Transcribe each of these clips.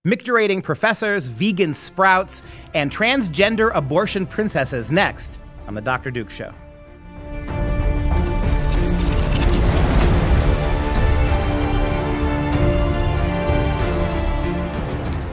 Micturating professors, vegan sprouts, and transgender abortion princesses next on The Dr. Duke Show.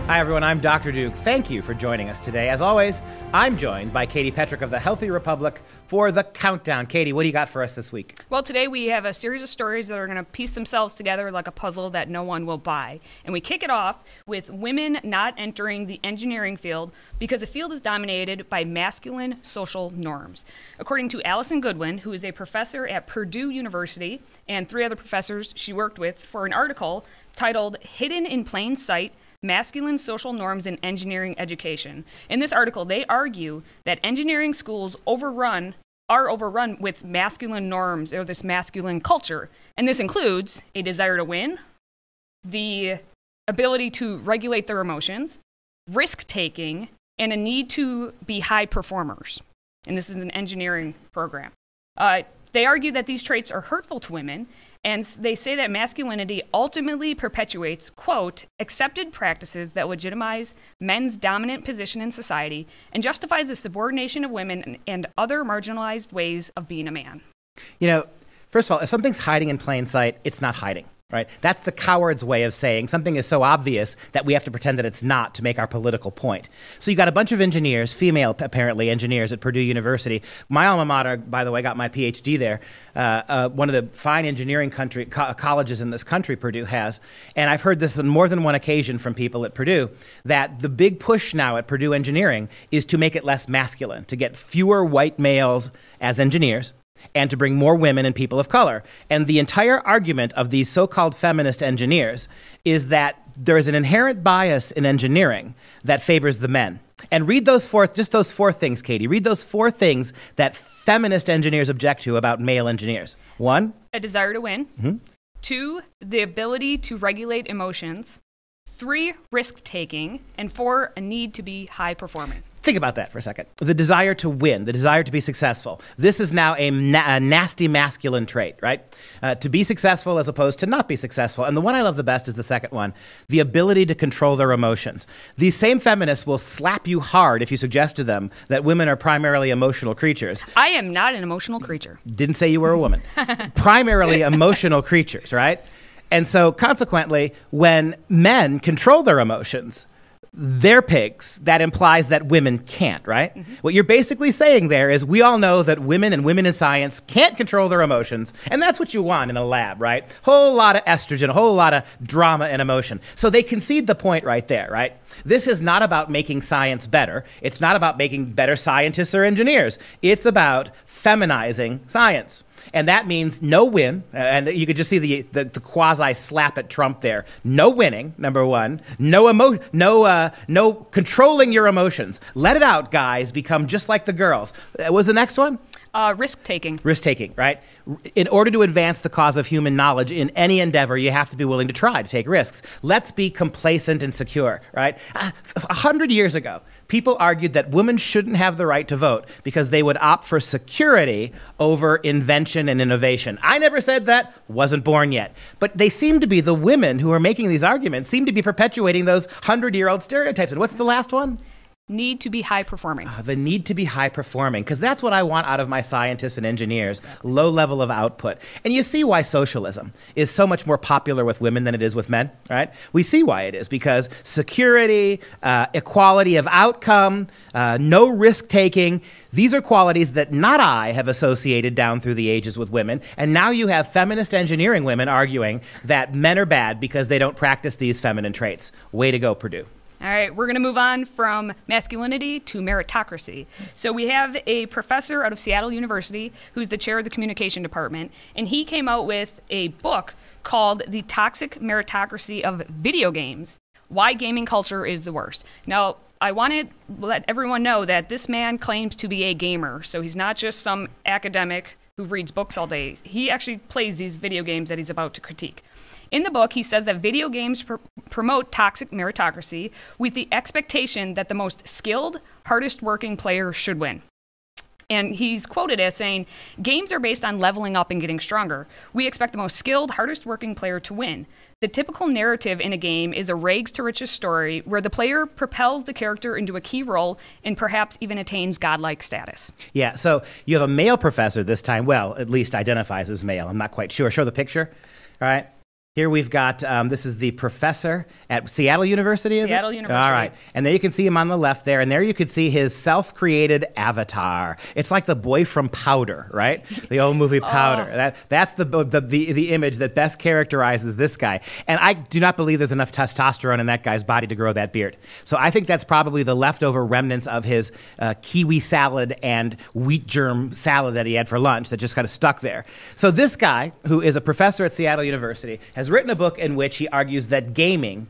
Hi, everyone. I'm Dr. Duke. Thank you for joining us today. As always, I'm joined by Katie Petrick of the Healthy Republic for The Countdown. Katie, what do you got for us this week? Well, today we have a series of stories that are going to piece themselves together like a puzzle that no one will buy. And we kick it off with women not entering the engineering field because the field is dominated by masculine social norms. According to Allison Goodwin, who is a professor at Purdue University, and 3 other professors she worked with, for an article titled Hidden in Plain Sight, Masculine Social Norms in Engineering Education. In this article, they argue that engineering schools are overrun with masculine norms, or this masculine culture. And this includes a desire to win, the ability to regulate their emotions, risk-taking, and a need to be high performers. And this is an engineering program. They argue that these traits are hurtful to women, and they say that masculinity ultimately perpetuates, quote, accepted practices that legitimize men's dominant position in society and justifies the subordination of women and other marginalized ways of being a man. You know, first of all, if something's hiding in plain sight, it's not hiding. Right? That's the coward's way of saying something is so obvious that we have to pretend that it's not to make our political point. So you got a bunch of engineers, female apparently engineers at Purdue University. My alma mater, by the way, got my PhD there. One of the fine engineering colleges in this country, Purdue has. And I've heard this on more than one occasion from people at Purdue, that the big push now at Purdue Engineering is to make it less masculine, to get fewer white males as engineers, and to bring more women and people of color. And the entire argument of these so-called feminist engineers is that there is an inherent bias in engineering that favors the men. And read those four things, Katie. Read those 4 things that feminist engineers object to about male engineers. 1, a desire to win. Mm-hmm. 2, the ability to regulate emotions. 3, risk-taking. And 4, a need to be high-performing. Think about that for a second. The desire to win, the desire to be successful. This is now a nasty masculine trait, right? To be successful as opposed to not be successful. And the one I love the best is the second one, the ability to control their emotions. These same feminists will slap you hard if you suggest to them that women are primarily emotional creatures. I am not an emotional creature. Didn't say you were a woman. Primarily emotional creatures, right? And so consequently, when men control their emotions, they're pigs. That implies that women can't, right? Mm-hmm. What you're basically saying there is we all know that women and women in science can't control their emotions, and that's what you want in a lab, right? Whole lot of estrogen, a whole lot of drama and emotion. So they concede the point right there, right? This is not about making science better. It's not about making better scientists or engineers. It's about feminizing science. And that means no win, and you could just see the quasi slap at Trump there. No winning, number 1. No controlling your emotions. Let it out, guys. Become just like the girls. What was the next one? Risk-taking. Risk-taking, right? In order to advance the cause of human knowledge in any endeavor, you have to be willing to try to take risks. Let's be complacent and secure, right? 100 years ago, people argued that women shouldn't have the right to vote because they would opt for security over invention and innovation. I never said that, wasn't born yet. But they seem to be, the women who are making these arguments, seem to be perpetuating those 100-year-old stereotypes. And what's the last one? Need to be high-performing. The need to be high-performing, because that's what I want out of my scientists and engineers, low level of output. And you see why socialism is so much more popular with women than it is with men, right? We see why it is, because security, equality of outcome, no risk-taking, these are qualities that not I have associated down through the ages with women. And now you have feminist engineering women arguing that men are bad because they don't practice these feminine traits. Way to go, Purdue. All right, we're going to move on from masculinity to meritocracy. So we have a professor out of Seattle University who's the chair of the communication department, and he came out with a book called The Toxic Meritocracy of Video Games, Why Gaming Culture is the Worst. Now, I want to let everyone know that this man claims to be a gamer, so he's not just some academic who reads books all day. He actually plays these video games that he's about to critique. In the book, he says that video games promote toxic meritocracy with the expectation that the most skilled, hardest working player should win. And he's quoted as saying, games are based on leveling up and getting stronger. We expect the most skilled, hardest working player to win. The typical narrative in a game is a rags to riches story where the player propels the character into a key role and perhaps even attains godlike status. Yeah, so you have a male professor this time. Well, at least identifies as male. I'm not quite sure. Show the picture. All right. Here we've got, this is the professor at Seattle University, is it? Seattle University. All right. And there you can see him on the left there, and there you can see his self-created avatar. It's like the boy from Powder, right? The old movie Powder. That's the image that best characterizes this guy. And I do not believe there's enough testosterone in that guy's body to grow that beard. So I think that's probably the leftover remnants of his kiwi salad and wheat germ salad that he had for lunch that just kind of stuck there. So this guy, who is a professor at Seattle University, has written a book in which he argues that gaming,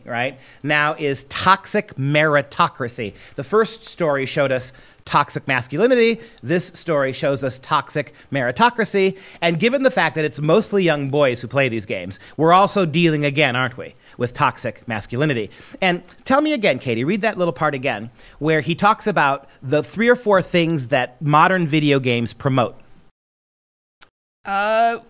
right, now is toxic meritocracy. The first story showed us toxic masculinity. This story shows us toxic meritocracy. And given the fact that it's mostly young boys who play these games, we're also dealing again, aren't we, with toxic masculinity. And tell me again, Katie, read that little part again, where he talks about the 3 or 4 things that modern video games promote.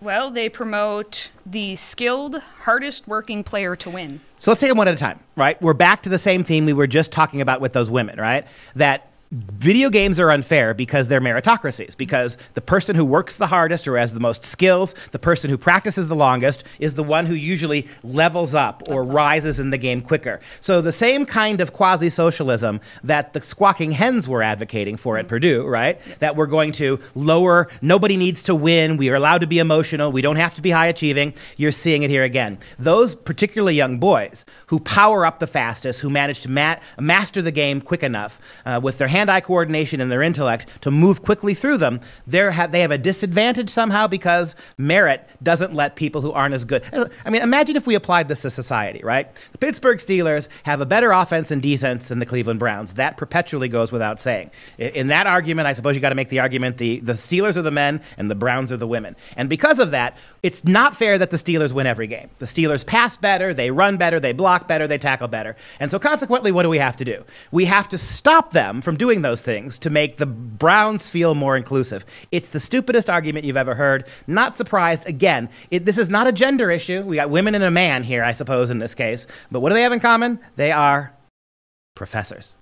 Well, they promote the skilled, hardest working player to win. So let's take them one at a time, right? We're back to the same theme we were just talking about with those women, right? That video games are unfair because they're meritocracies, because the person who works the hardest or has the most skills, the person who practices the longest, is the one who usually levels up or rises in the game quicker. So the same kind of quasi-socialism that the squawking hens were advocating for at Purdue, right? That we're going to lower, nobody needs to win, we are allowed to be emotional, we don't have to be high achieving. You're seeing it here again. Those particularly young boys who power up the fastest, who manage to master the game quick enough with their hand-eye coordination and their intellect to move quickly through them, they have a disadvantage somehow because merit doesn't let people who aren't as good. I mean, imagine if we applied this to society, right? The Pittsburgh Steelers have a better offense and defense than the Cleveland Browns. That perpetually goes without saying. In that argument, I suppose you got to make the argument the Steelers are the men and the Browns are the women. And because of that, it's not fair that the Steelers win every game. The Steelers pass better, they run better, they block better, they tackle better. And so consequently, what do we have to do? We have to stop them from doing those things to make the Browns feel more inclusive. It's the stupidest argument you've ever heard. Not surprised. Again, this is not a gender issue. We got women and a man here, I suppose, in this case. But what do they have in common? They are professors.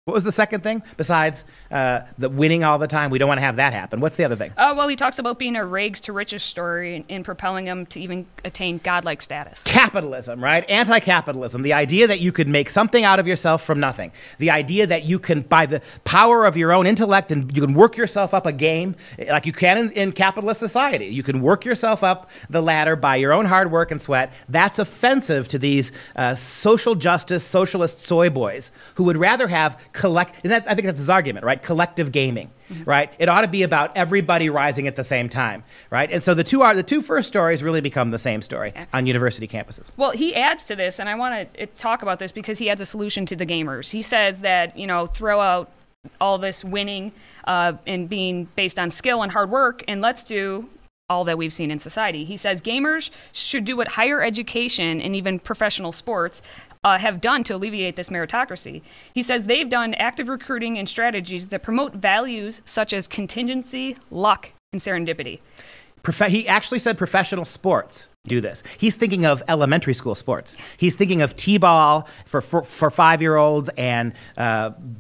What was the second thing besides the winning all the time? We don't want to have that happen. What's the other thing? Oh, well, he talks about being a rags to riches story and propelling them to even attain godlike status. Capitalism, right? Anti-capitalism. The idea that you could make something out of yourself from nothing. The idea that you can, by the power of your own intellect, and you can work yourself up a game like you can in capitalist society. You can work yourself up the ladder by your own hard work and sweat. That's offensive to these social justice, socialist soy boys who would rather have I think that's his argument, right? Collective gaming, right? It ought to be about everybody rising at the same time, right? And so the two first stories really become the same story on university campuses. Well, he adds to this, and I want to talk about this because he has a solution to the gamers. He says that, throw out all this winning and being based on skill and hard work, and let's do all that we've seen in society. He says gamers should do what higher education and even professional sports have done to alleviate this meritocracy. He says they've done active recruiting and strategies that promote values such as contingency, luck, and serendipity. He actually said professional sports do this. He's thinking of elementary school sports. He's thinking of t-ball for 5-year-olds and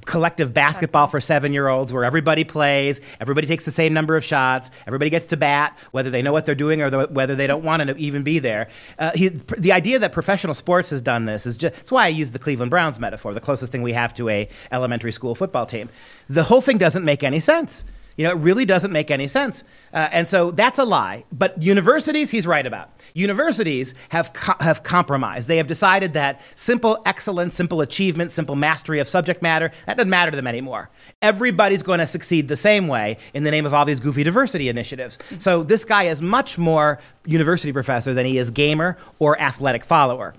collective basketball for 7-year-olds where everybody plays, everybody takes the same number of shots, everybody gets to bat, whether they know what they're doing or whether they don't want to even be there. The idea that professional sports has done this is just, that's why I use the Cleveland Browns metaphor, the closest thing we have to a elementary school football team. The whole thing doesn't make any sense. It really doesn't make any sense. And so that's a lie. But universities, he's right about. Universities have compromised. They have decided that simple excellence, simple achievement, simple mastery of subject matter, that doesn't matter to them anymore. Everybody's going to succeed the same way in the name of all these goofy diversity initiatives. So this guy is much more university professor than he is gamer or athletic follower.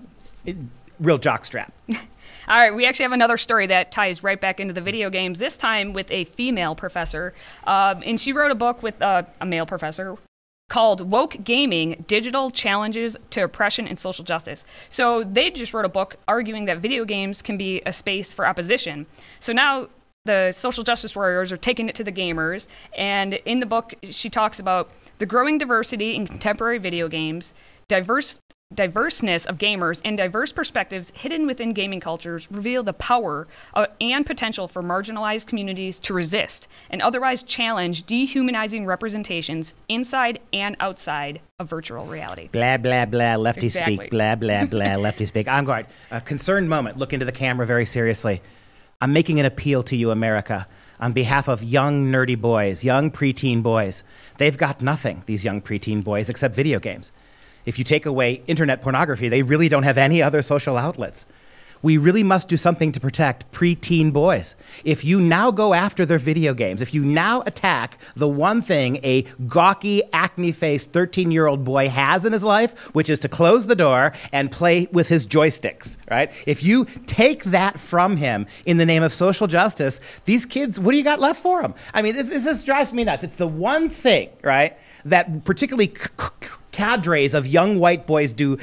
Real jockstrap. All right, we actually have another story that ties right back into the video games, this time with a female professor. And she wrote a book with a male professor called Woke Gaming, Digital Challenges to Oppression and Social Justice. So they just wrote a book arguing that video games can be a space for opposition. So now the social justice warriors are taking it to the gamers. And in the book, she talks about the growing diversity in contemporary video games, diverse diverseness of gamers and diverse perspectives hidden within gaming cultures reveal the power and potential for marginalized communities to resist and otherwise challenge dehumanizing representations inside and outside of virtual reality. Blah, blah, blah, lefty Exactly. speak. Blah, blah, blah, lefty speak. I'm going, a concerned moment. Look into the camera very seriously. I'm making an appeal to you, America, on behalf of young, nerdy boys, young preteen boys. They've got nothing, these young preteen boys, except video games. If you take away internet pornography, they really don't have any other social outlets. We really must do something to protect preteen boys. If you now go after their video games, if you now attack the one thing a gawky, acne-faced 13-year-old boy has in his life, which is to close the door and play with his joysticks, right? If you take that from him in the name of social justice, these kids, what do you got left for them? I mean, this just drives me nuts. It's the one thing, right, that particularly cadres of young white boys do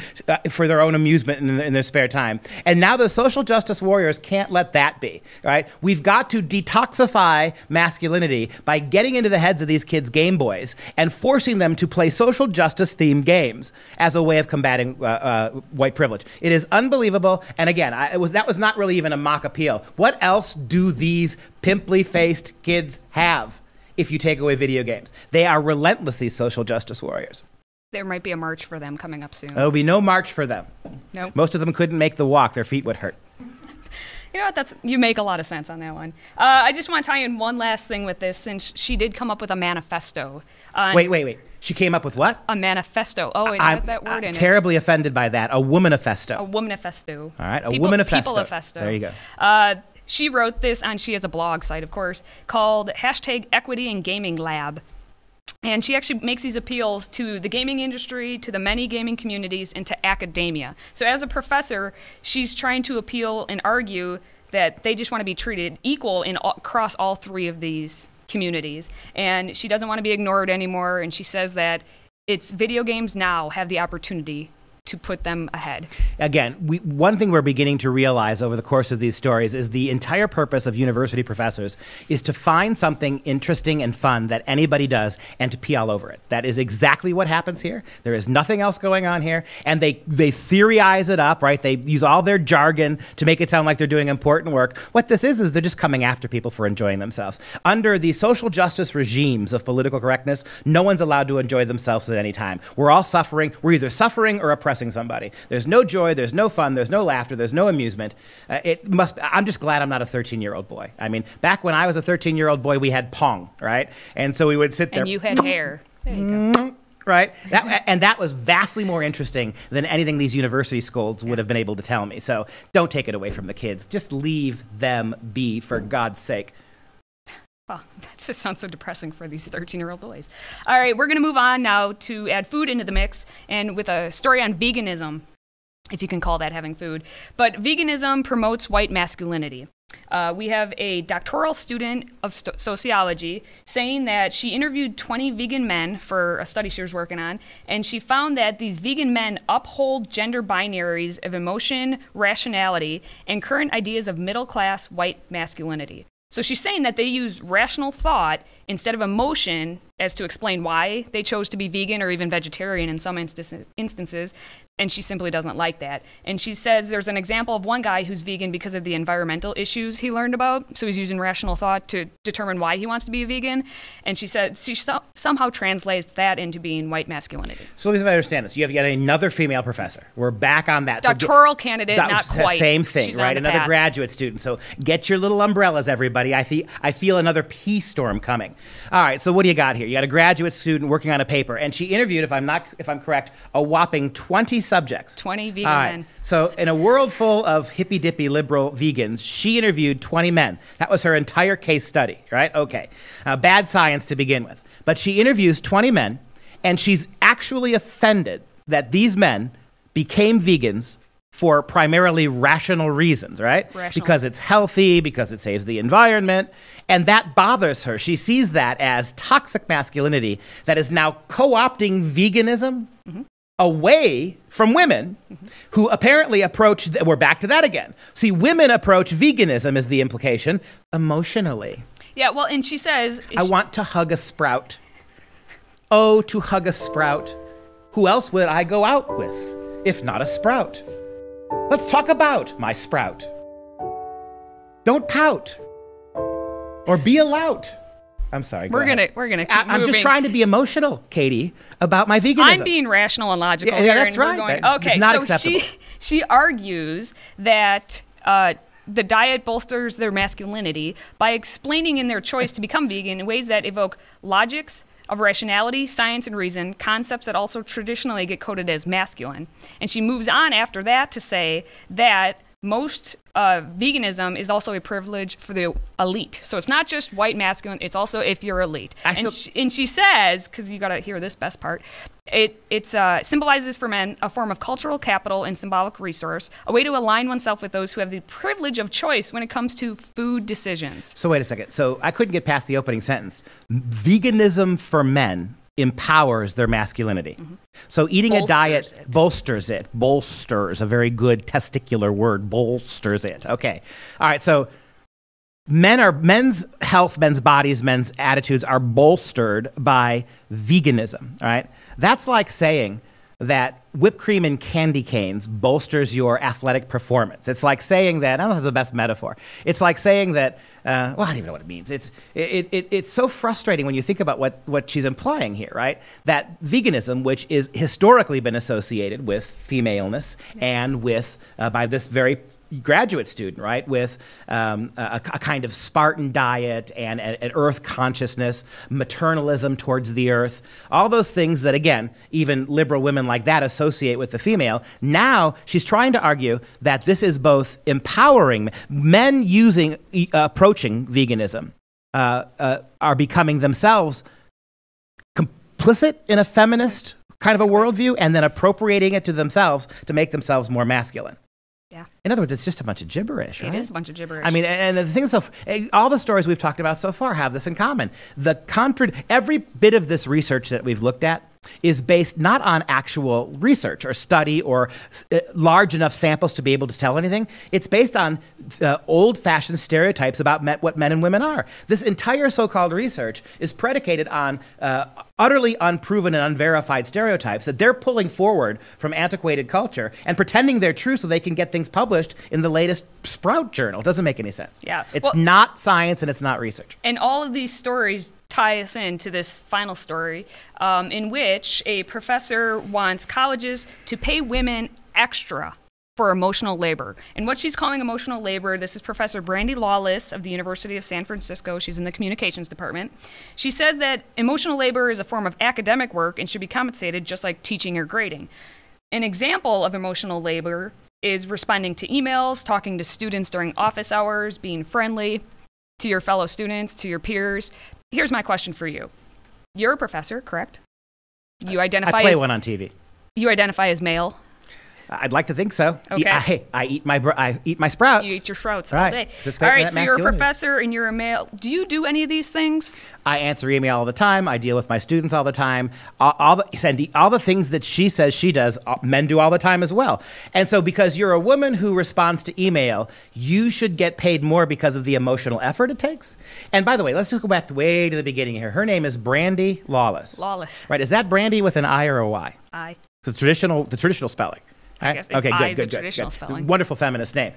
for their own amusement in their spare time. And now the social justice warriors can't let that be, right? We've got to detoxify masculinity by getting into the heads of these kids' Game Boys and forcing them to play social justice themed games as a way of combating white privilege. It is unbelievable. And again, that was not really even a mock appeal. What else do these pimply-faced kids have if you take away video games? They are relentless, these social justice warriors. There might be a march for them coming up soon. There'll be no march for them. Nope. Most of them couldn't make the walk. Their feet would hurt. You know what? You make a lot of sense on that one. I just want to tie in one last thing with this, since she did come up with a manifesto. Wait. She came up with what? A manifesto. Oh, it has that word in it. I'm terribly offended by that. A womanifesto. A womanifesto. All right, a womanifesto. Peopleifesto. There you go. She wrote this, and she has a blog site, of course, called #Equity in Gaming Lab. And she actually makes these appeals to the gaming industry, to the many gaming communities, and to academia. So as a professor, she's trying to appeal and argue that they just want to be treated equal across all three of these communities. And she doesn't want to be ignored anymore, and she says that it's video games now have the opportunity to put them ahead. Again, one thing we're beginning to realize over the course of these stories is the entire purpose of university professors is to find something interesting and fun that anybody does and to pee all over it. That is exactly what happens here. There is nothing else going on here. And they theorize it up, right? They use all their jargon to make it sound like they're doing important work. What this is they're just coming after people for enjoying themselves. Under the social justice regimes of political correctness, no one's allowed to enjoy themselves at any time. We're all suffering. We're either suffering or oppressing somebody. There's no joy, there's no fun, there's no laughter, there's no amusement. I'm just glad I'm not a 13-year-old boy. I mean, back when I was a 13-year-old boy, we had Pong, right? And so we would sit there. And you had hair. There you go. Right? That was vastly more interesting than anything these university schools would have been able to tell me. So don't take it away from the kids. Just leave them be, for God's sake. Well, that just sounds so depressing for these 13-year-old boys. All right, we're going to move on now to add food into the mix, and with a story on veganism, if you can call that having food. But veganism promotes white masculinity. We have a doctoral student of sociology saying that she interviewed 20 vegan men for a study she was working on, and she found that these vegan men uphold gender binaries of emotion, rationality, and current ideas of middle-class white masculinity. So she's saying that they use rational thought instead of emotion as to explain why they chose to be vegan or even vegetarian in some instances, and she simply doesn't like that. And she says there's an example of one guy who's vegan because of the environmental issues he learned about, so he's using rational thought to determine why he wants to be a vegan, and she said she somehow translates that into being white masculinity. So let me see if I understand this. You have yet another female professor. We're back on that. Doctoral candidate, not quite. Same thing, She's right? Another path. graduate student. So get your little umbrellas, everybody. I feel another pea storm coming. All right, so what do you got here? You got a graduate student working on a paper, and she interviewed, if I'm correct, a whopping 20 subjects. 20 vegan men. So in a world full of hippy-dippy liberal vegans, she interviewed 20 men. That was her entire case study, right? Okay. Bad science to begin with. But she interviews 20 men, and she's actually offended that these men became vegans for primarily rational reasons, right? Because it's healthy, because it saves the environment, and that bothers her. She sees that as toxic masculinity that is now co-opting veganism away from women who apparently we're back to that again. See, women approach veganism, is the implication, emotionally. Yeah, well, and she says... I want to hug a sprout. Oh, to hug a sprout. Who else would I go out with? if not a sprout? Let's talk about my sprout. Don't pout or be a lout. I'm sorry. We're gonna keep I'm moving. just trying to be emotional, Katie, about my veganism. I'm being rational and logical. Yeah, here, that's and right. We're going, That's okay, not so acceptable. she argues that the diet bolsters their masculinity by explaining in their choice to become vegan in ways that evoke logics of rationality, science, and reason, concepts that also traditionally get coded as masculine. And she moves on after that to say that most veganism is also a privilege for the elite. So it's not just white masculine, it's also if you're elite. And she says, because you got to hear this best part, it symbolizes for men a form of cultural capital and symbolic resource, a way to align oneself with those who have the privilege of choice when it comes to food decisions. So wait a second. So I couldn't get past the opening sentence. Veganism for men empowers their masculinity. Mm-hmm. So eating a diet bolsters it. Bolsters, a very good testicular word. Bolsters it. Okay. All right. So men's health, men's bodies, men's attitudes are bolstered by veganism. All right. That's like saying that whipped cream and candy canes bolsters your athletic performance. It's like saying that, I don't know if that's the best metaphor. It's like saying that, well, I don't even know what it means. It's so frustrating when you think about what she's implying here, right? That veganism, which is historically been associated with femaleness and with, by this very graduate student, right, with a kind of Spartan diet and an earth consciousness, maternalism towards the earth, all those things that, again, even liberal women like that associate with the female. Now she's trying to argue that this is both empowering men approaching veganism are becoming themselves complicit in a feminist kind of a worldview and then appropriating it to themselves to make themselves more masculine. Yeah. In other words, it's just a bunch of gibberish, right? It is a bunch of gibberish. I mean, and the things all the stories we've talked about so far have this in common. Every bit of this research that we've looked at is based not on actual research or study or large enough samples to be able to tell anything. It's based on old-fashioned stereotypes about what men and women are. This entire so-called research is predicated on utterly unproven and unverified stereotypes that they're pulling forward from antiquated culture and pretending they're true so they can get things published in the latest Sprout journal. It doesn't make any sense. Yeah. It's not science and it's not research. And all of these stories tie us into this final story in which a professor wants colleges to pay women extra for emotional labor. And what she's calling emotional labor, this is Professor Brandy Lawless of the University of San Francisco. She's in the communications department. She says that emotional labor is a form of academic work and should be compensated just like teaching or grading. An example of emotional labor is responding to emails, talking to students during office hours, being friendly to your fellow students, to your peers. Here's my question for you. You're a professor, correct? I play one on TV. You identify as male? I'd like to think so. Okay. I eat my sprouts. You eat your sprouts all day. All right, so you're a professor and you're a male. Do you do any of these things? I answer email all the time. I deal with my students all the time. All the things that she says she does, men do all the time as well. And so because you're a woman who responds to email, you should get paid more because of the emotional effort it takes. And by the way, let's just go back way to the beginning here. Her name is Brandy Lawless. Lawless. Right, is that Brandy with an I or a Y? I. The traditional spelling. I guess okay, good. Spelling. Wonderful feminist name.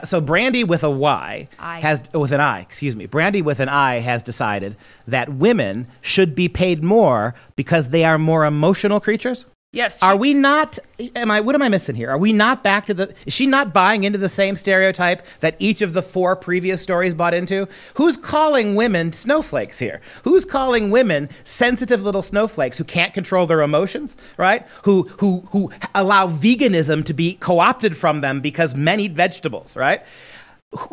So Brandy with a Y Brandy with an I has decided that women should be paid more because they are more emotional creatures. Yes. Are we not? What am I missing here? Are we not back to is she not buying into the same stereotype that each of the 4 previous stories bought into? Who's calling women snowflakes here? Who's calling women sensitive little snowflakes who can't control their emotions, right? Who allow veganism to be co-opted from them because men eat vegetables, right?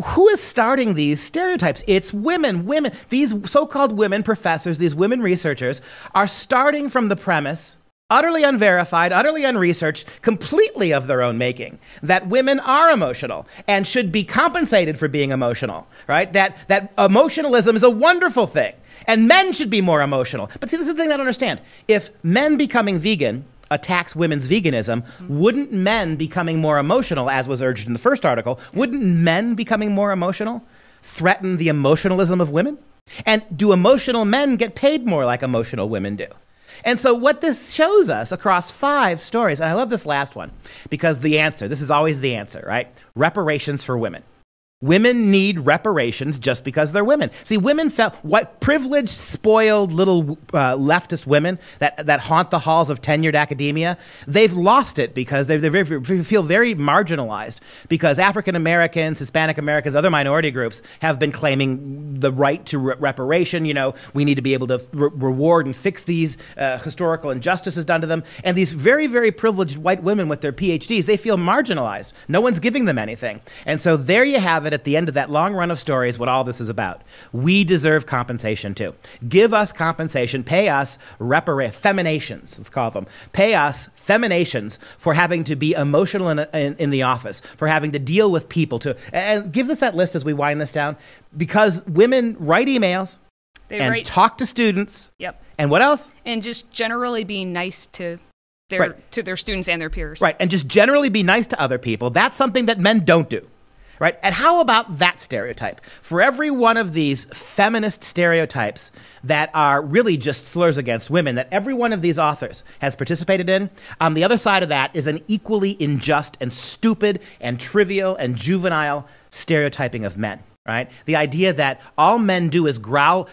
Who is starting these stereotypes? It's women. These so-called women professors, these women researchers are starting from the premise, utterly unverified, utterly unresearched, completely of their own making, that women are emotional and should be compensated for being emotional, right? That emotionalism is a wonderful thing, and men should be more emotional. But see, this is the thing I don't understand. If men becoming vegan attacks women's veganism, wouldn't men becoming more emotional, as was urged in the first article, wouldn't men becoming more emotional threaten the emotionalism of women? And do emotional men get paid more like emotional women do? And so what this shows us across 5 stories, and I love this last one, because this is always the answer, right? Reparations for women. Women need reparations just because they're women. See, women what privileged, spoiled little leftist women that haunt the halls of tenured academia, they've lost it because they feel very marginalized because African Americans, Hispanic Americans, other minority groups have been claiming the right to reparation. You know, we need to be able to reward and fix these historical injustices done to them. And these very, very privileged white women with their PhDs, they feel marginalized. No one's giving them anything. And so there you have it. At the end of that long run of stories, what all this is about. We deserve compensation too. Give us compensation, pay us feminations, let's call them. Pay us feminations for having to be emotional in the office, for having to deal with people. And give us that list as we wind this down, because women write emails and talk to students. Yep. And what else? And just generally being nice to their students and their peers. Right, and just generally be nice to other people. That's something that men don't do. Right? And how about that stereotype? For every one of these feminist stereotypes that are really just slurs against women that every one of these authors has participated in, on the other side of that is an equally unjust and stupid and trivial and juvenile stereotyping of men, right? The idea that all men do is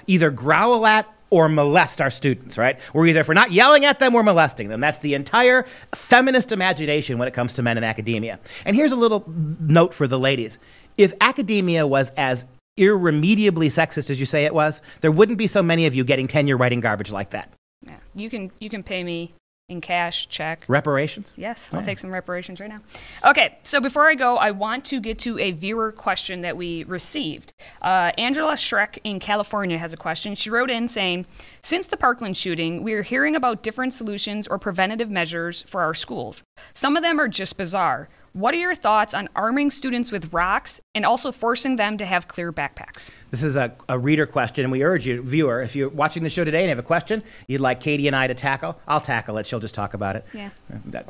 either growl at or molest our students, right? If we're not yelling at them, we're molesting them. That's the entire feminist imagination when it comes to men in academia. And here's a little note for the ladies. If academia was as irremediably sexist as you say it was, there wouldn't be so many of you getting tenure writing garbage like that. Yeah. You can pay me in cash, check. Reparations? Yes, I'll take some reparations right now. Okay, so before I go, I want to get to a viewer question that we received. Angela Schreck in California has a question. She wrote in saying, since the Parkland shooting, we are hearing about different solutions or preventative measures for our schools. Some of them are just bizarre. What are your thoughts on arming students with rocks and also forcing them to have clear backpacks? This is a reader question, and we urge you, viewer, if you're watching the show today and have a question you'd like Katie and I to tackle, I'll tackle it. She'll just talk about it. Yeah.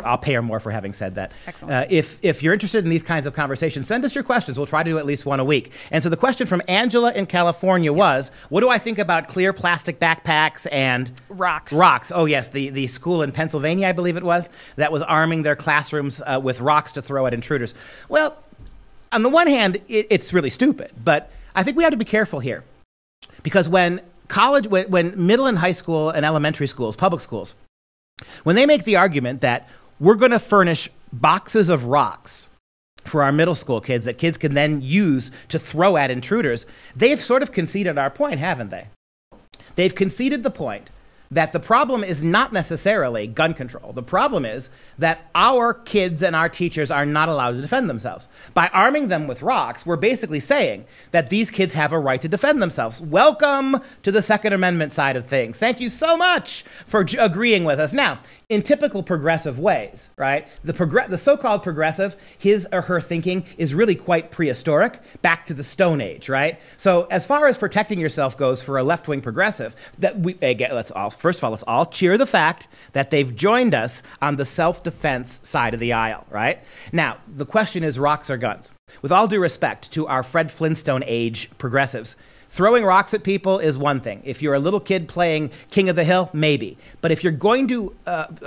I'll pay her more for having said that. Excellent. If you're interested in these kinds of conversations, send us your questions. We'll try to do at least one a week. And so the question from Angela in California was, what do I think about clear plastic backpacks and rocks? Rocks. Oh, yes. The school in Pennsylvania, I believe it was, that was arming their classrooms with rocks to throw at intruders. Well, on the one hand, it's really stupid, but I think we have to be careful here. Because when middle and high school and elementary schools, public schools, when they make the argument that we're going to furnish boxes of rocks for our middle school kids that kids can then use to throw at intruders, they've sort of conceded our point, haven't they? They've conceded the point that the problem is not necessarily gun control. The problem is that our kids and our teachers are not allowed to defend themselves. By arming them with rocks, we're basically saying that these kids have a right to defend themselves. Welcome to the Second Amendment side of things. Thank you so much for agreeing with us. Now, in typical progressive ways, right? The so-called progressive, his or her thinking is really quite prehistoric, back to the Stone Age, right? So as far as protecting yourself goes for a left-wing progressive, first of all, let's all cheer the fact that they've joined us on the self-defense side of the aisle, right? Now, the question is rocks or guns? With all due respect to our Fred Flintstone age progressives, throwing rocks at people is one thing. If you're a little kid playing King of the Hill, maybe. But if you're going to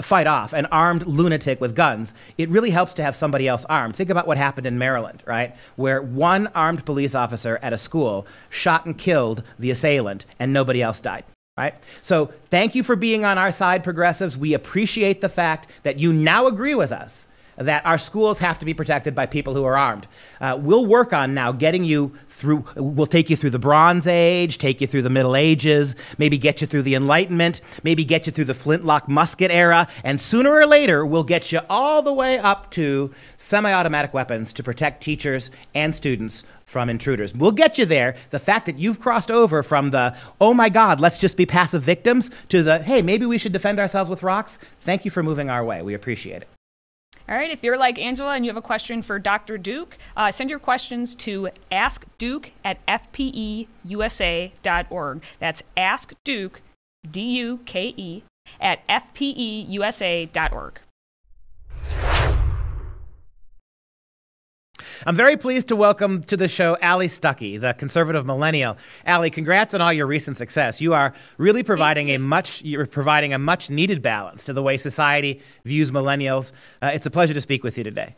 fight off an armed lunatic with guns, it really helps to have somebody else armed. Think about what happened in Maryland, right? Where one armed police officer at a school shot and killed the assailant and nobody else died. Right? So thank you for being on our side, progressives. We appreciate the fact that you now agree with us that our schools have to be protected by people who are armed. We'll work on now getting you through, we'll take you through the Bronze Age, take you through the Middle Ages, maybe get you through the Enlightenment, maybe get you through the flintlock musket era, and sooner or later, we'll get you all the way up to semi-automatic weapons to protect teachers and students from intruders. We'll get you there. The fact that you've crossed over from the, oh my God, let's just be passive victims, to the, hey, maybe we should defend ourselves with rocks. Thank you for moving our way. We appreciate it. All right, if you're like Angela and you have a question for Dr. Duke, send your questions to askduke@fpeusa.org. That's askduke, D-U-K-E, at fpeusa.org. I'm very pleased to welcome to the show Allie Stuckey, the conservative millennial. Allie, congrats on all your recent success. You are really providing a much needed balance to the way society views millennials. It's a pleasure to speak with you today.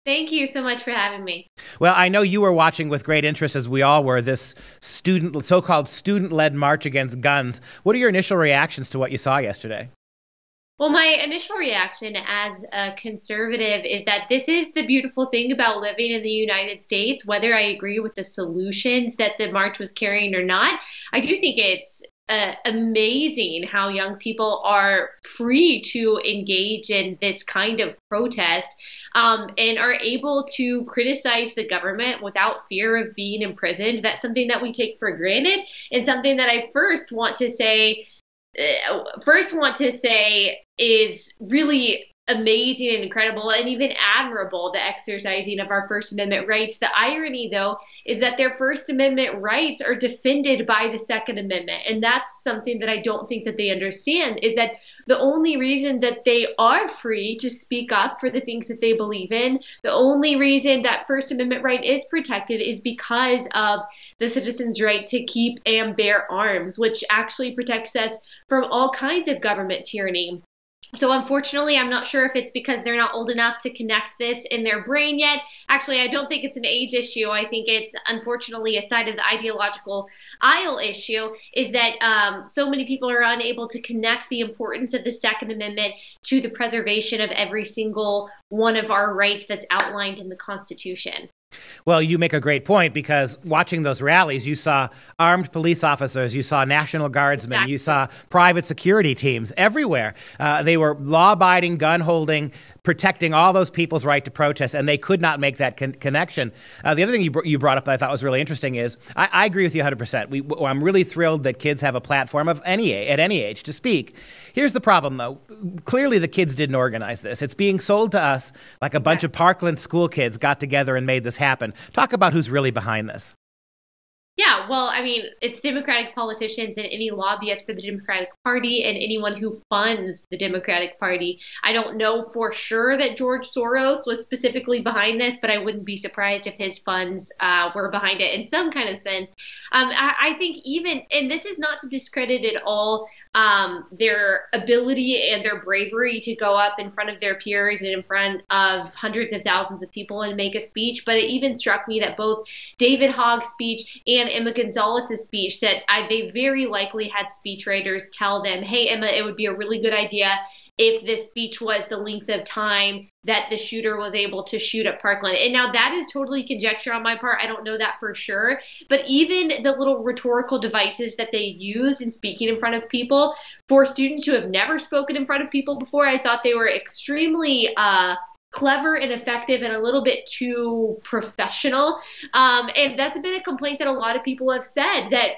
Thank you so much for having me. Well, I know you were watching with great interest, as we all were, this so-called student-led march against guns. What are your initial reactions to what you saw yesterday? Well, my initial reaction as a conservative is that this is the beautiful thing about living in the United States. Whether I agree with the solutions that the march was carrying or not, I do think it's amazing how young people are free to engage in this kind of protest and are able to criticize the government without fear of being imprisoned. That's something that we take for granted, and something that I first want to say is really amazing and incredible and even admirable, the exercising of our First Amendment rights. The irony, though, is that their First Amendment rights are defended by the Second Amendment. And that's something that I don't think that they understand, is that the only reason that they are free to speak up for the things that they believe in, the only reason that First Amendment right is protected is because of the citizens' right to keep and bear arms, which actually protects us from all kinds of government tyranny. So unfortunately, I'm not sure if it's because they're not old enough to connect this in their brain yet. Actually, I don't think it's an age issue. I think it's unfortunately a side of the ideological aisle issue, is that so many people are unable to connect the importance of the Second Amendment to the preservation of every single one of our rights that's outlined in the Constitution. Well, you make a great point, because watching those rallies, you saw armed police officers, you saw National Guardsmen, exactly. You saw private security teams everywhere. They were law-abiding, gun-holding, protecting all those people's right to protest, and they could not make that connection. The other thing you brought up that I thought was really interesting is, I agree with you 100%. I'm really thrilled that kids have a platform at any age to speak. Here's the problem, though. Clearly, the kids didn't organize this. It's being sold to us like a bunch of Parkland school kids got together and made this happen. Talk about who's really behind this. Yeah, well, I mean, it's Democratic politicians and any lobbyists for the Democratic Party and anyone who funds the Democratic Party. I don't know for sure that George Soros was specifically behind this, but I wouldn't be surprised if his funds were behind it in some kind of sense. I think even, and this is not to discredit at all their ability and their bravery to go up in front of their peers and in front of hundreds of thousands of people and make a speech. But it even struck me that both David Hoggs' speech and Emma Gonzalez's speech, that they very likely had speechwriters tell them, hey, Emma, it would be a really good idea if this speech was the length of time that the shooter was able to shoot at Parkland. And now that is totally conjecture on my part. I don't know that for sure. But even the little rhetorical devices that they used in speaking in front of people, for students who have never spoken in front of people before, I thought they were extremely clever and effective and a little bit too professional. And that's been a complaint that a lot of people have said, that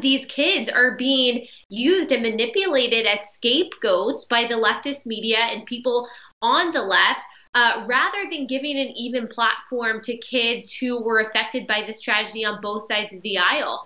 these kids are being used and manipulated as scapegoats by the leftist media and people on the left, rather than giving an even platform to kids who were affected by this tragedy on both sides of the aisle.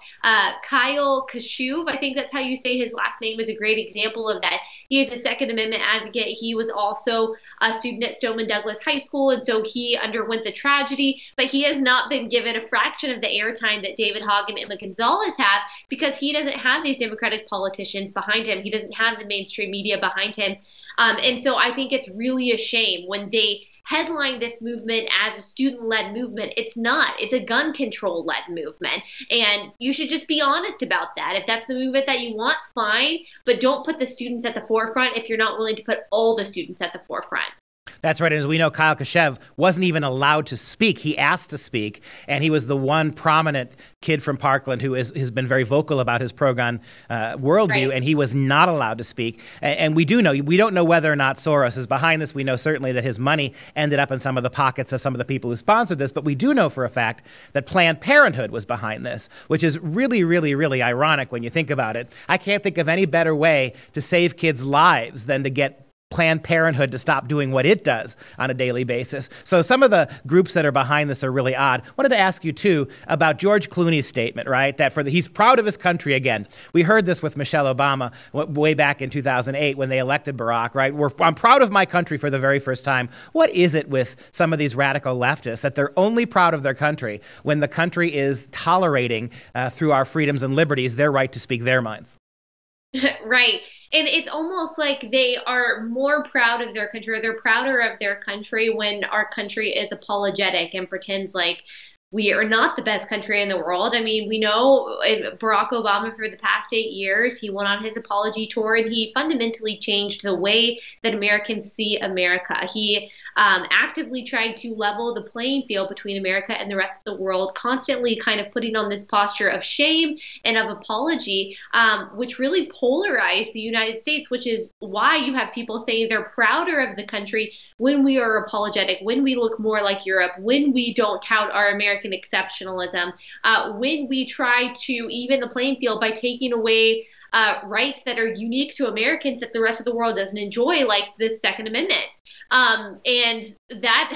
Kyle Kashuv, I think that's how you say his last name, is a great example of that. He is a Second Amendment advocate. He was also a student at Stoneman Douglas High School, and so he underwent the tragedy, but he has not been given a fraction of the airtime that David Hogg and Emma Gonzalez have, because he doesn't have these Democratic politicians behind him. He doesn't have the mainstream media behind him. And so I think it's really a shame when they headline this movement as a student-led movement. It's not. It's a gun control-led movement. And you should just be honest about that. If that's the movement that you want, fine. But don't put the students at the forefront if you're not willing to put all the students at the forefront. That's right. And as we know, Kyle Kashev wasn't even allowed to speak. He asked to speak, and he was the one prominent kid from Parkland who has been very vocal about his pro-gun worldview, right. And he was not allowed to speak. And we don't know whether or not Soros is behind this. We know certainly that his money ended up in some of the pockets of some of the people who sponsored this, but we do know for a fact that Planned Parenthood was behind this, which is really, really, really ironic when you think about it. I can't think of any better way to save kids' lives than to get Planned Parenthood to stop doing what it does on a daily basis. So some of the groups that are behind this are really odd. Wanted to ask you, too, about George Clooney's statement, right, that he's proud of his country again. We heard this with Michelle Obama way back in 2008 when they elected Barack, right? I'm proud of my country for the very first time. What is it with some of these radical leftists that they're only proud of their country when the country is tolerating, through our freedoms and liberties, their right to speak their minds? Right. And it's almost like they are more proud of their country, or they're prouder of their country when our country is apologetic and pretends like we are not the best country in the world. I mean, we know Barack Obama for the past 8 years, he went on his apology tour and he fundamentally changed the way that Americans see America. He actively tried to level the playing field between America and the rest of the world, constantly kind of putting on this posture of shame and of apology, which really polarized the United States, which is why you have people saying they're prouder of the country when we are apologetic, when we look more like Europe, when we don't tout our American exceptionalism, when we try to even the playing field by taking away rights that are unique to Americans that the rest of the world doesn't enjoy, like the Second Amendment. And that's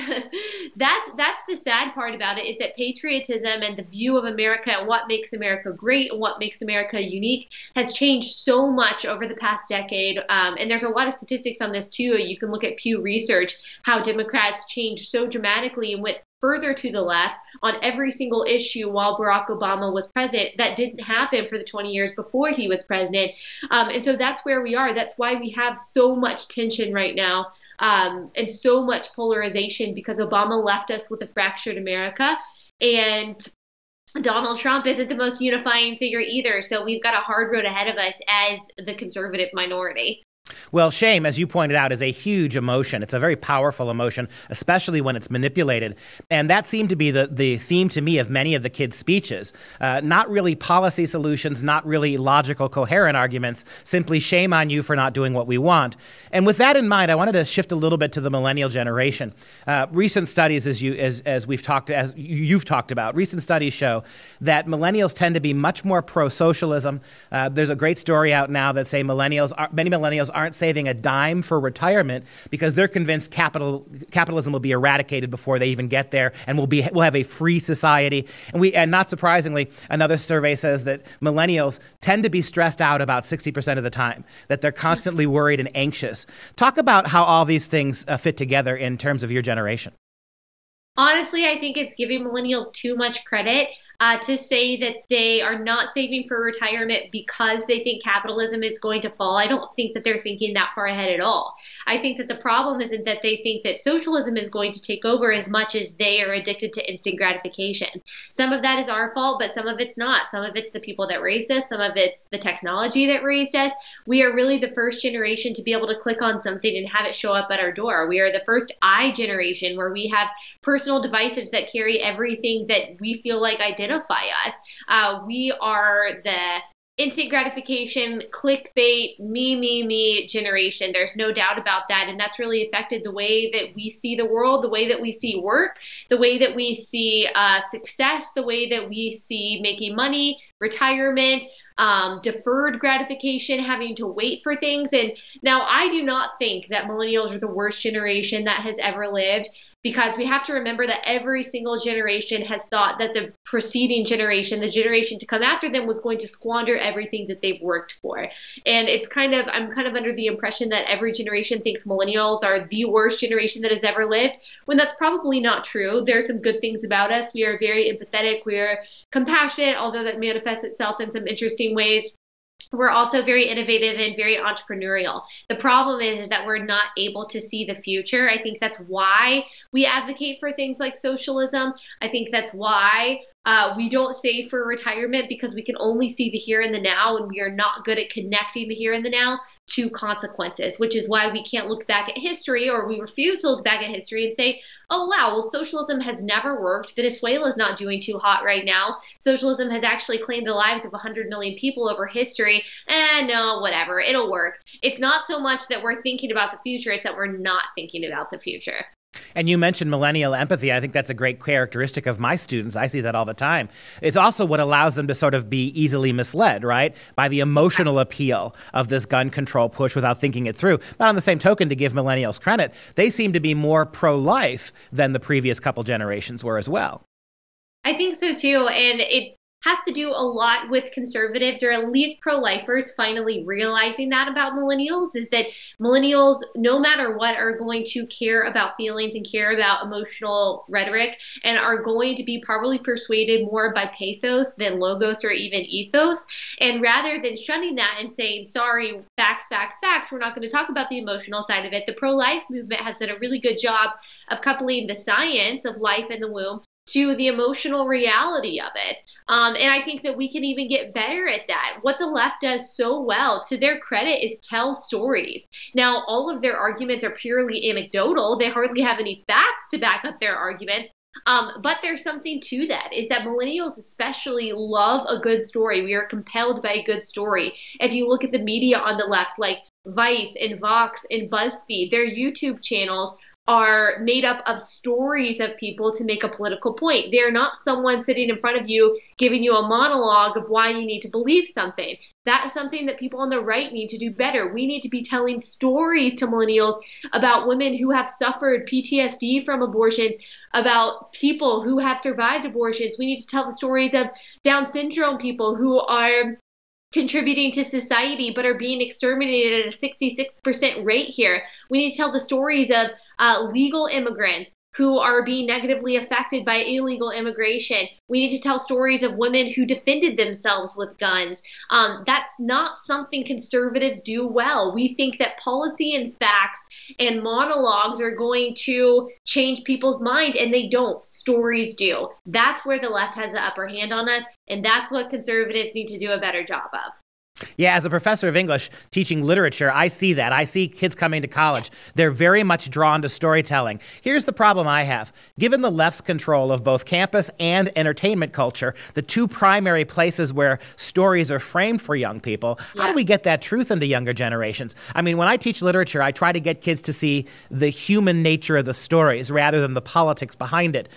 the sad part about it, is that patriotism and the view of America and what makes America great and what makes America unique has changed so much over the past decade. And there's a lot of statistics on this too. You can look at Pew Research, how Democrats changed so dramatically and went further to the left on every single issue while Barack Obama was president. That didn't happen for the 20 years before he was president. And so that's where we are. That's why we have so much tension right now, and so much polarization, because Obama left us with a fractured America, and Donald Trump isn't the most unifying figure either. So we've got a hard road ahead of us as the conservative minority. Well, shame, as you pointed out, is a huge emotion. It's a very powerful emotion, especially when it's manipulated. And that seemed to be the theme to me of many of the kids' speeches. Not really policy solutions, not really logical, coherent arguments, simply shame on you for not doing what we want. And with that in mind, I wanted to shift a little bit to the millennial generation. Recent studies, as you've talked about, recent studies show that millennials tend to be much more pro-socialism. There's a great story out now that say many millennials aren't saving a dime for retirement because they're convinced capitalism will be eradicated before they even get there, and we'll have a free society. And not surprisingly, another survey says that millennials tend to be stressed out about 60% of the time, that they're constantly worried and anxious. Talk about how all these things fit together in terms of your generation. Honestly, I think it's giving millennials too much credit to say that they are not saving for retirement because they think capitalism is going to fall. I don't think that they're thinking that far ahead at all. I think that the problem isn't that they think that socialism is going to take over as much as they are addicted to instant gratification. Some of that is our fault, but some of it's not. Some of it's the people that raised us. Some of it's the technology that raised us. We are really the first generation to be able to click on something and have it show up at our door. We are the first generation where we have personal devices that carry everything that we feel like identify us. We are the instant gratification, clickbait, me generation. There's no doubt about that. And that's really affected the way that we see the world, the way that we see work, the way that we see success, the way that we see making money, retirement, deferred gratification, having to wait for things. And now I do not think that millennials are the worst generation that has ever lived, because we have to remember that every single generation has thought that the preceding generation, the generation to come after them, was going to squander everything that they've worked for. And I'm kind of under the impression that every generation thinks millennials are the worst generation that has ever lived, when that's probably not true. There are some good things about us. We are very empathetic. We are compassionate, although that manifests itself in some interesting ways. We're also very innovative and very entrepreneurial. The problem is that we're not able to see the future. I think that's why we advocate for things like socialism. I think that's why we don't save for retirement, because we can only see the here and the now, and we are not good at connecting the here and the now to consequences, which is why we can't look back at history, or we refuse to look back at history and say, oh, wow, well, socialism has never worked. Venezuela is not doing too hot right now. Socialism has actually claimed the lives of 100 million people over history. No, whatever, it'll work. It's not so much that we're thinking about the future, it's that we're not thinking about the future. And you mentioned millennial empathy. I think that's a great characteristic of my students. I see that all the time. It's also what allows them to sort of be easily misled, right? By the emotional appeal of this gun control push without thinking it through. But on the same token, to give millennials credit, they seem to be more pro-life than the previous couple generations were as well. I think so too. And it has to do a lot with conservatives, or at least pro-lifers, finally realizing that about millennials, is that millennials, no matter what, are going to care about feelings and care about emotional rhetoric, and are going to be probably persuaded more by pathos than logos or even ethos. And rather than shunning that and saying, sorry, facts, facts, facts, we're not going to talk about the emotional side of it, the pro-life movement has done a really good job of coupling the science of life in the womb to the emotional reality of it. And I think that we can even get better at that. What the left does so well, to their credit, is tell stories. Now, all of their arguments are purely anecdotal. They hardly have any facts to back up their arguments. But there's something to that, is that millennials especially love a good story. We are compelled by a good story. If you look at the media on the left, like Vice and Vox and BuzzFeed, their YouTube channels are made up of stories of people to make a political point. They are not someone sitting in front of you giving you a monologue of why you need to believe something. That is something that people on the right need to do better. We need to be telling stories to millennials about women who have suffered PTSD from abortions, about people who have survived abortions. We need to tell the stories of Down syndrome people who are contributing to society but are being exterminated at a 66% rate here. We need to tell the stories of legal immigrants who are being negatively affected by illegal immigration. We need to tell stories of women who defended themselves with guns. That's not something conservatives do well. We think that policy and facts and monologues are going to change people's mind, and they don't. Stories do. That's where the left has the upper hand on us, and that's what conservatives need to do a better job of. Yeah, as a professor of English teaching literature, I see that. I see kids coming to college. They're very much drawn to storytelling. Here's the problem I have. Given the left's control of both campus and entertainment culture, the two primary places where stories are framed for young people, how do we get that truth into younger generations? I mean, when I teach literature, I try to get kids to see the human nature of the stories rather than the politics behind it.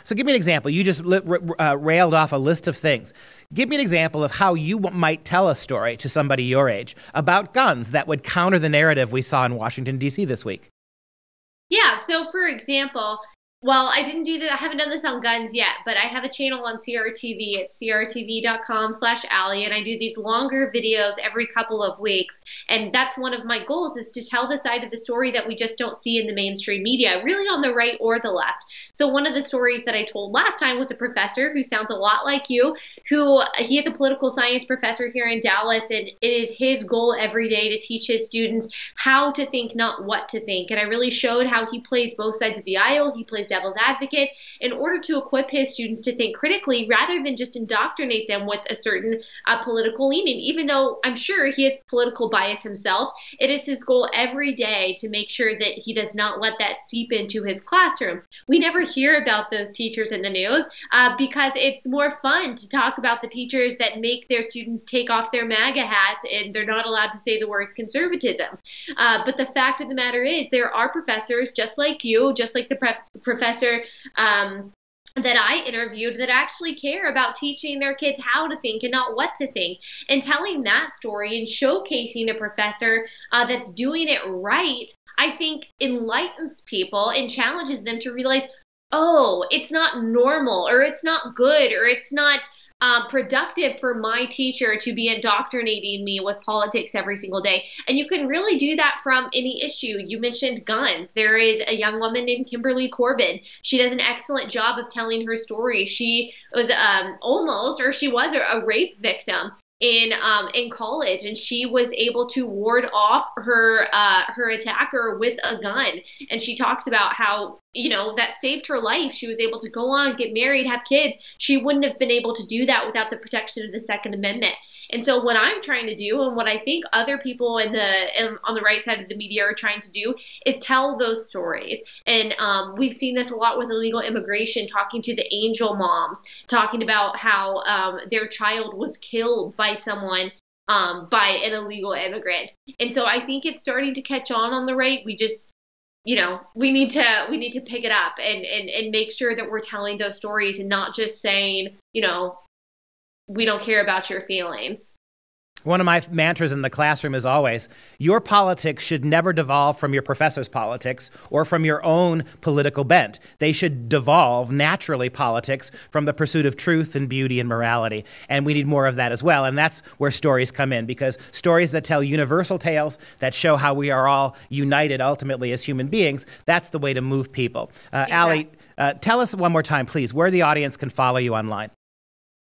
So give me an example. You just railed off a list of things. Give me an example of how you might tell a story to somebody your age about guns that would counter the narrative we saw in Washington, D.C. this week. Yeah, so for example, well, I didn't do that. I haven't done this on guns yet, but I have a channel on CRTV. It's crtv.com/Allie, and I do these longer videos every couple of weeks. And that's one of my goals, is to tell the side of the story that we just don't see in the mainstream media, really on the right or the left. So one of the stories that I told last time was a professor who sounds a lot like you, he is a political science professor here in Dallas, and it is his goal every day to teach his students how to think, not what to think. And I really showed how he plays both sides of the aisle. He plays devil's advocate in order to equip his students to think critically rather than just indoctrinate them with a certain political leaning. Even though I'm sure he has political bias himself, it is his goal every day to make sure that he does not let that seep into his classroom. We never hear about those teachers in the news because it's more fun to talk about the teachers that make their students take off their MAGA hats and they're not allowed to say the word conservatism. But the fact of the matter is, there are professors just like you, just like the professor that I interviewed, that actually care about teaching their kids how to think and not what to think. And telling that story and showcasing a professor that's doing it right, I think enlightens people and challenges them to realize, oh, it's not normal, or it's not good, or it's not productive for my teacher to be indoctrinating me with politics every single day. And you can really do that from any issue. You mentioned guns. There is a young woman named Kimberly Corbin. She does an excellent job of telling her story. She was she was a rape victim in college, and she was able to ward off her attacker with a gun. And she talks about how, that saved her life. She was able to go on, get married, have kids. She wouldn't have been able to do that without the protection of the Second Amendment. And so what I'm trying to do, and what I think other people on the right side of the media are trying to do, is tell those stories. And we've seen this a lot with illegal immigration, talking to the angel moms, talking about how their child was killed by someone, by an illegal immigrant. And so I think it's starting to catch on the right. we need to pick it up and make sure that we're telling those stories and not just saying, we don't care about your feelings. One of my mantras in the classroom is always, your politics should never devolve from your professor's politics or from your own political bent. They should devolve naturally, politics, from the pursuit of truth and beauty and morality. And we need more of that as well. And that's where stories come in, because stories that tell universal tales that show how we are all united ultimately as human beings, that's the way to move people. Allie, tell us one more time, please, where the audience can follow you online.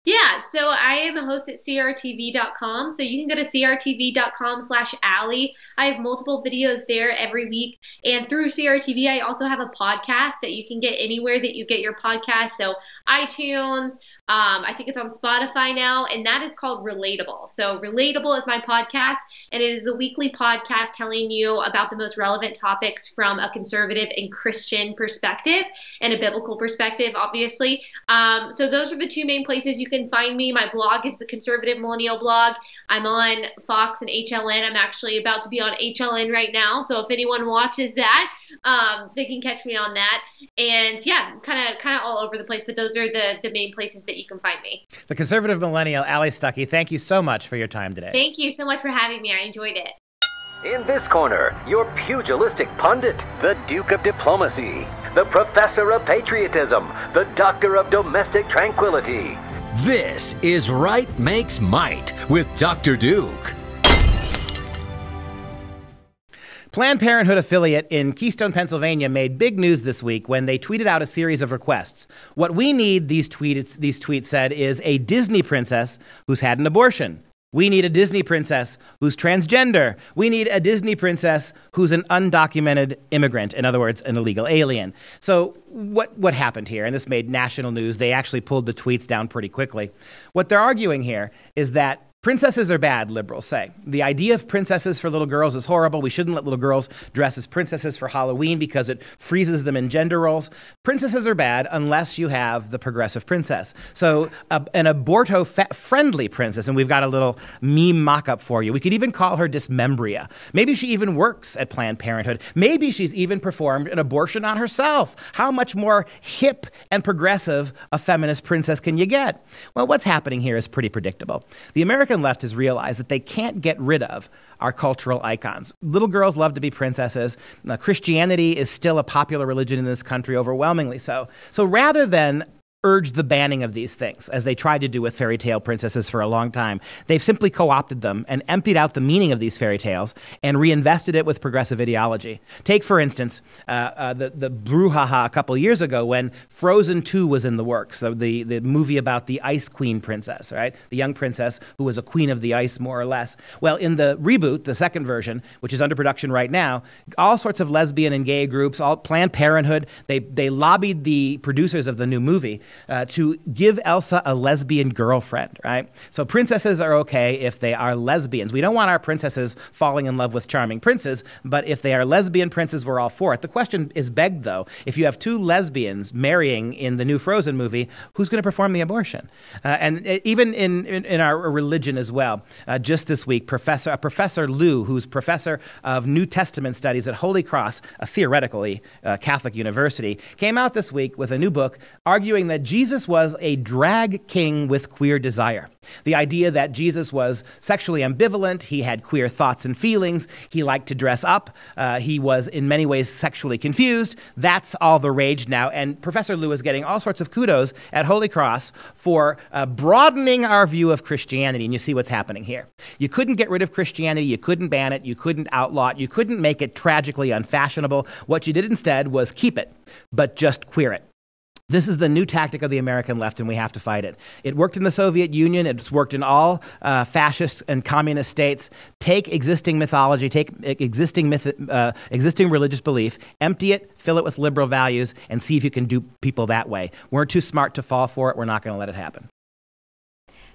Yeah, so I am a host at crtv.com, so you can go to crtv.com/Allie. I have multiple videos there every week, and through CRTV, I also have a podcast that you can get anywhere that you get your podcast, so iTunes, I think it's on Spotify now, and that is called Relatable. So Relatable is my podcast, and it is a weekly podcast telling you about the most relevant topics from a conservative and Christian perspective and a biblical perspective, obviously. So those are the two main places you can find me. My blog is the Conservative Millennial blog. I'm on Fox and HLN. I'm actually about to be on HLN right now, so if anyone watches that, they can catch me on that. And yeah, kind of all over the place, but those are the main places that you can find me. The Conservative Millennial, Allie Stuckey, thank you so much for your time today. Thank you so much for having me. I enjoyed it. In this corner, your pugilistic pundit, the Duke of Diplomacy, the Professor of Patriotism, the Doctor of Domestic Tranquility. This is Right Makes Might with Dr. Duke. Planned Parenthood affiliate in Keystone, Pennsylvania made big news this week when they tweeted out a series of requests. What we need, these tweets said, is a Disney princess who's had an abortion. We need a Disney princess who's transgender. We need a Disney princess who's an undocumented immigrant, in other words, an illegal alien. So what happened here? And this made national news. They actually pulled the tweets down pretty quickly. What they're arguing here is that princesses are bad, liberals say. The idea of princesses for little girls is horrible. We shouldn't let little girls dress as princesses for Halloween because it freezes them in gender roles. Princesses are bad unless you have the progressive princess. So an aborto-friendly princess, and we've got a little meme mock-up for you. We could even call her Dismembria. Maybe she even works at Planned Parenthood. Maybe she's even performed an abortion on herself. How much more hip and progressive a feminist princess can you get? Well, what's happening here is pretty predictable. The American left has realized that they can't get rid of our cultural icons. Little girls love to be princesses. Christianity is still a popular religion in this country, overwhelmingly so. So rather than urge the banning of these things, as they tried to do with fairy tale princesses for a long time, they've simply co-opted them and emptied out the meaning of these fairy tales and reinvested it with progressive ideology. Take, for instance, the brouhaha a couple years ago when Frozen 2 was in the works, so the movie about the Ice Queen princess, right? The young princess who was a queen of the ice, more or less. Well, in the reboot, the second version, which is under production right now, all sorts of lesbian and gay groups, all Planned Parenthood, they lobbied the producers of the new movie to give Elsa a lesbian girlfriend, right? So princesses are okay if they are lesbians. We don't want our princesses falling in love with charming princes, but if they are lesbian princes, we're all for it. The question is begged, though. If you have two lesbians marrying in the new Frozen movie, who's going to perform the abortion? And even in our religion as well, just this week, Professor Liu, who's professor of New Testament studies at Holy Cross, a theoretically Catholic university, came out this week with a new book arguing that Jesus was a drag king with queer desire. The idea that Jesus was sexually ambivalent, he had queer thoughts and feelings, he liked to dress up, he was in many ways sexually confused. That's all the rage now. And Professor Liu is getting all sorts of kudos at Holy Cross for broadening our view of Christianity. And you see what's happening here. You couldn't get rid of Christianity, you couldn't ban it, you couldn't outlaw it, you couldn't make it tragically unfashionable. What you did instead was keep it, but just queer it. This is the new tactic of the American left, and we have to fight it. It worked in the Soviet Union. It's worked in all fascist and communist states. Take existing mythology, take existing religious belief, empty it, fill it with liberal values, and see if you can do people that way. We're too smart to fall for it. We're not going to let it happen.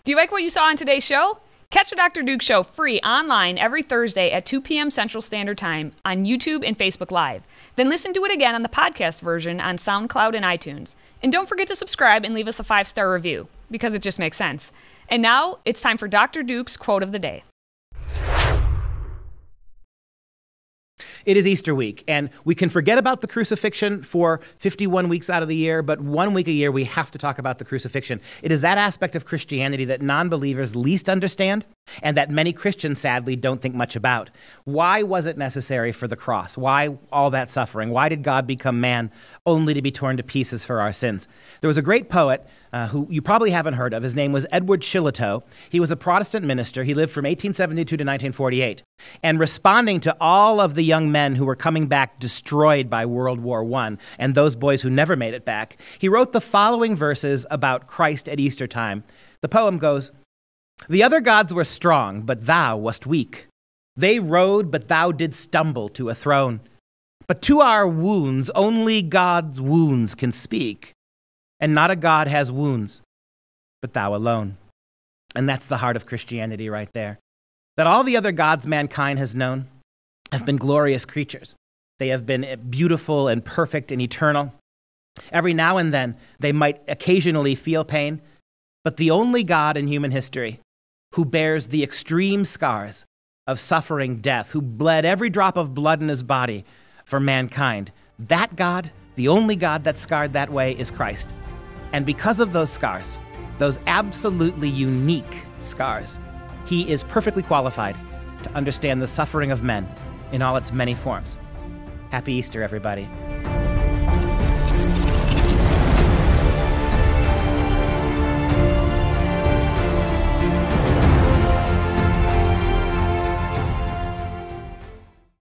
Do you like what you saw on today's show? Catch the Dr. Duke Show free online every Thursday at 2 p.m. Central Standard Time on YouTube and Facebook Live. Then listen to it again on the podcast version on SoundCloud and iTunes. And don't forget to subscribe and leave us a 5-star review, because it just makes sense. And now it's time for Dr. Duke's Quote of the Day. It is Easter week, and we can forget about the crucifixion for 51 weeks out of the year, but 1 week a year we have to talk about the crucifixion. It is that aspect of Christianity that non-believers least understand and that many Christians sadly don't think much about. Why was it necessary for the cross? Why all that suffering? Why did God become man only to be torn to pieces for our sins? There was a great poet who you probably haven't heard of. His name was Edward Shillitoe. He was a Protestant minister. He lived from 1872 to 1948. And responding to all of the young men who were coming back destroyed by World War I and those boys who never made it back, he wrote the following verses about Christ at Easter time. The poem goes, "The other gods were strong, but thou wast weak. They rode, but thou didst stumble to a throne. But to our wounds only God's wounds can speak. And not a god has wounds, but thou alone." And that's the heart of Christianity right there. That all the other gods mankind has known have been glorious creatures. They have been beautiful and perfect and eternal. Every now and then, they might occasionally feel pain, but the only God in human history who bears the extreme scars of suffering death, who bled every drop of blood in his body for mankind, that God, the only God that's scarred that way, is Christ. And because of those scars, those absolutely unique scars, he is perfectly qualified to understand the suffering of men in all its many forms. Happy Easter, everybody.